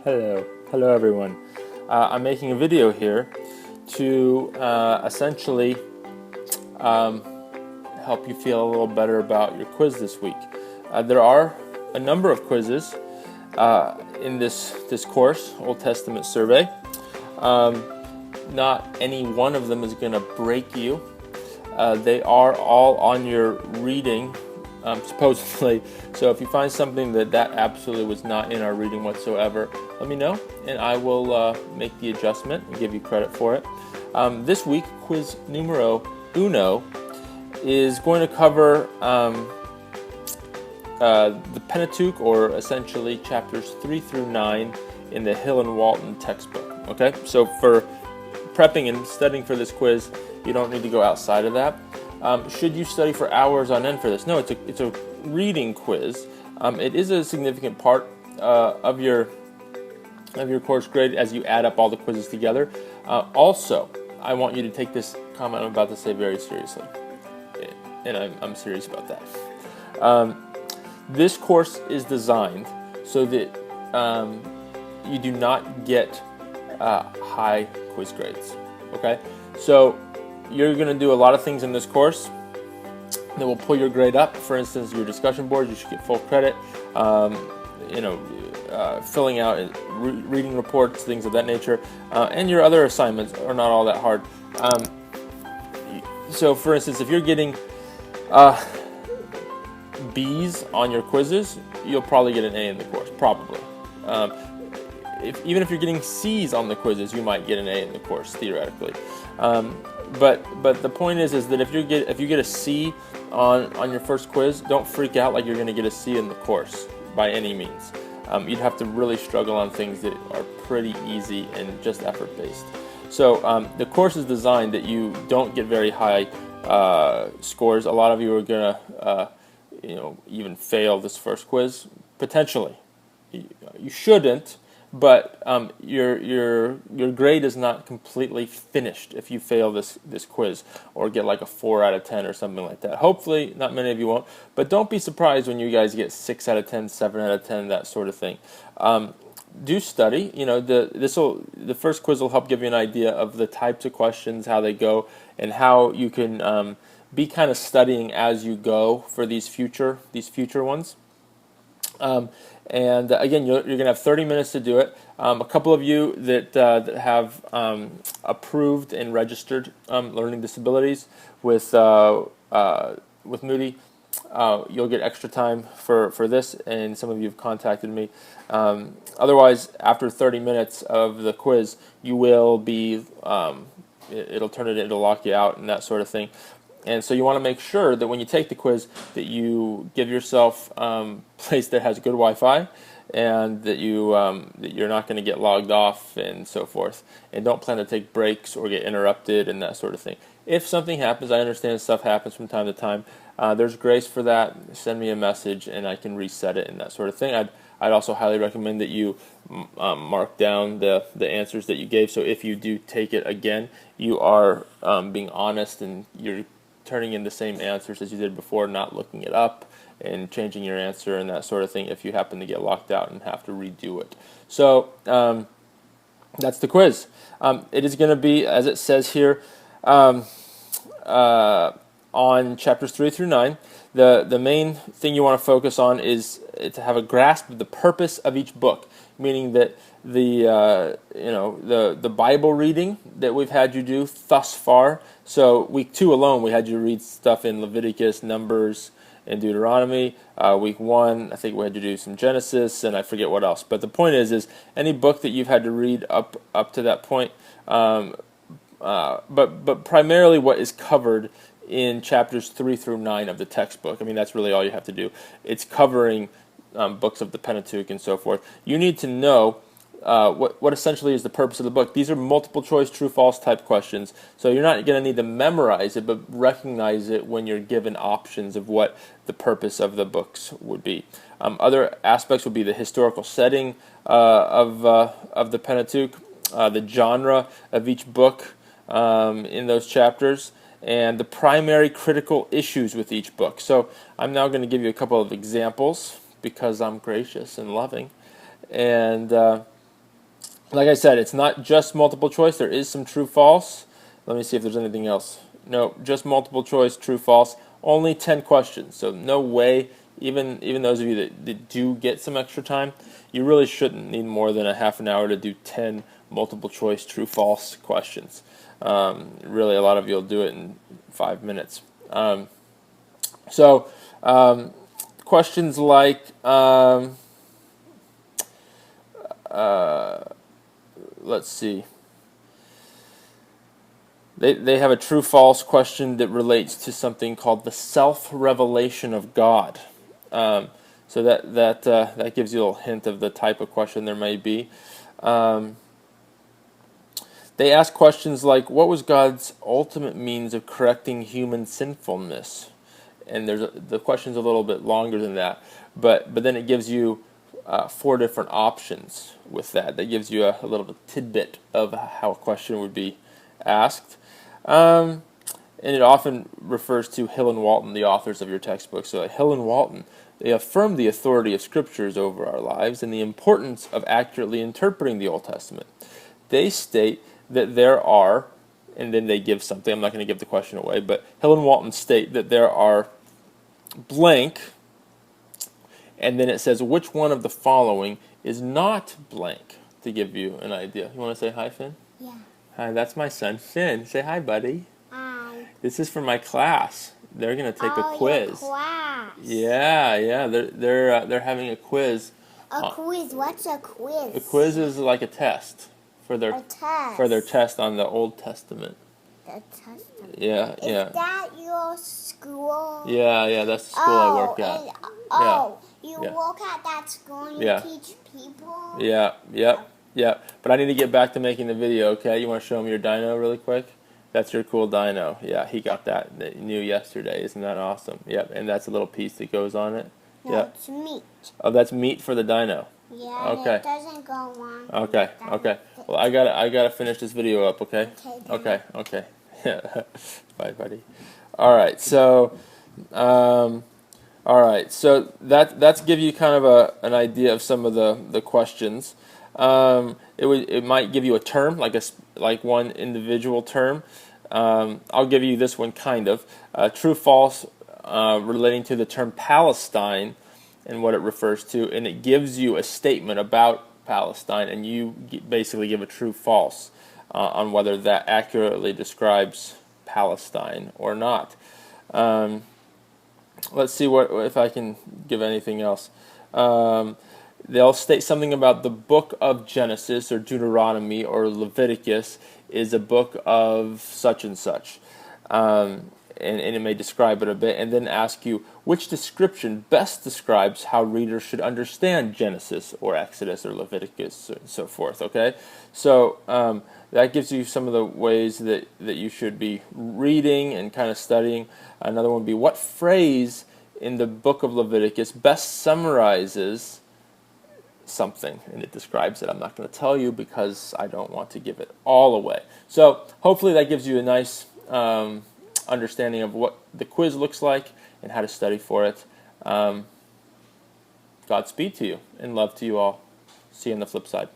Hello everyone. I'm making a video here to essentially help you feel a little better about your quiz this week. There are a number of quizzes in this course, Old Testament Survey. Not any one of them is going to break you. They are all on your reading, supposedly. So if you find something that absolutely was not in our reading whatsoever, let me know, and I will make the adjustment and give you credit for it. This week, quiz numero uno is going to cover the Pentateuch, or essentially chapters 3 through 9 in the Hill and Walton textbook. Okay, so for prepping and studying for this quiz, you don't need to go outside of that. Should you study for hours on end for this? No, it's a reading quiz. It is a significant part of your course grade as you add up all the quizzes together. Also, I want you to take this comment I'm about to say very seriously, and I'm serious about that. This course is designed so that you do not get high quiz grades. Okay, so you're going to do a lot of things in this course that will pull your grade up. For instance, your discussion boards, you should get full credit. Filling out reading reports, things of that nature, and your other assignments are not all that hard. So, for instance, if you're getting B's on your quizzes, you'll probably get an A in the course, probably. Even if you're getting C's on the quizzes, you might get an A in the course, theoretically. But the point is that if you get a C on your first quiz, don't freak out like you're going to get a C in the course by any means. You'd have to really struggle on things that are pretty easy and just effort based. So the course is designed that you don't get very high scores. A lot of you are going to even fail this first quiz potentially. You shouldn't. But your grade is not completely finished if you fail this quiz or get like a 4 out of 10 or something like that. Hopefully, not many of you won't. But don't be surprised when you guys get 6 out of 10, 7 out of 10, that sort of thing. Do study. The first quiz will help give you an idea of the types of questions, how they go, and how you can be kind of studying as you go for these future ones. And again, you're going to have 30 minutes to do it. A couple of you that have approved and registered learning disabilities with Moody, you'll get extra time for this, and some of you have contacted me. Otherwise, after 30 minutes of the quiz, you will be, it'll lock you out and that sort of thing. And so you want to make sure that when you take the quiz that you give yourself a place that has good Wi-Fi, and that you're not going to get logged off and so forth. And don't plan to take breaks or get interrupted and that sort of thing. If something happens, I understand stuff happens from time to time. There's grace for that. Send me a message and I can reset it and that sort of thing. I'd also highly recommend that you mark down the answers that you gave. So if you do take it again, you are being honest and you're turning in the same answers as you did before, not looking it up and changing your answer and that sort of thing if you happen to get locked out and have to redo it. So that's the quiz. It is going to be, as it says here, on chapters 3 through 9. The main thing you want to focus on is to have a grasp of the purpose of each book, meaning that the Bible reading that we've had you do thus far. So week 2 alone, we had you read stuff in Leviticus, Numbers, and Deuteronomy. Week 1, I think we had you do some Genesis, and I forget what else. But the point is any book that you've had to read up to that point, but primarily what is covered in chapters 3 through 9 of the textbook. I mean, that's really all you have to do. It's covering books of the Pentateuch and so forth. You need to know what essentially is the purpose of the book. These are multiple choice, true, false type questions. So you're not going to need to memorize it, but recognize it when you're given options of what the purpose of the books would be. Other aspects would be the historical setting of the Pentateuch, the genre of each book in those chapters, and the primary critical issues with each book. So I'm now going to give you a couple of examples because I'm gracious and loving. And Like I said, it's not just multiple choice. There is some true false. Let me see if there's anything else. No, just multiple choice, true false. Only 10 questions. So no way, even those of you that do get some extra time, you really shouldn't need more than a half an hour to do 10 multiple choice, true false questions. Really, a lot of you will do it in 5 minutes. So questions like, let's see. They have a true-false question that relates to something called the self-revelation of God. So that gives you a little hint of the type of question there may be. They ask questions like, what was God's ultimate means of correcting human sinfulness? And the question's a little bit longer than that, but then it gives you 4 different options with that. That gives you a little tidbit of how a question would be asked. And it often refers to Hill and Walton, the authors of your textbook. So Hill and Walton, they affirm the authority of scriptures over our lives and the importance of accurately interpreting the Old Testament. They state that there are, and then they give something, I'm not going to give the question away, but Hill and Walton state that there are blank, and then it says which one of the following is not blank, to give you an idea. You want to say hi, Finn? Yeah. Hi, that's my son, Finn. Say hi, buddy. Hi. This is for my class. They're gonna take a quiz. Your class. Yeah. They're having a quiz. A quiz. What's a quiz? A quiz is like a test for their test on the Old Testament. The Testament. Yeah. Is that your school? Yeah. That's the school I work at. You work at that school and you teach people? Yeah. But I need to get back to making the video, okay? You want to show them your dino really quick? That's your cool dino. Yeah, he got that new yesterday. Isn't that awesome? Yep, and that's a little piece that goes on it. No, it's meat. Oh, that's meat for the dino. Yeah, okay. It doesn't go on. Okay. Well, I gotta finish this video up, okay? Okay. Bye, buddy. All right, so that's give you kind of an idea of some of the questions. It might give you a term, like one individual term. I'll give you this one kind of true false relating to the term Palestine and what it refers to, and it gives you a statement about Palestine, and you basically give a true false on whether that accurately describes Palestine or not. Let's see if I can give anything else. They'll state something about the book of Genesis or Deuteronomy or Leviticus is a book of such and such. And it may describe it a bit, and then ask you which description best describes how readers should understand Genesis or Exodus or Leviticus and so forth, okay? So that gives you some of the ways that you should be reading and kind of studying. Another one would be what phrase in the book of Leviticus best summarizes something, and it describes it. I'm not going to tell you because I don't want to give it all away. So hopefully that gives you a nice understanding of what the quiz looks like and how to study for it. Godspeed to you and love to you all. See you on the flip side.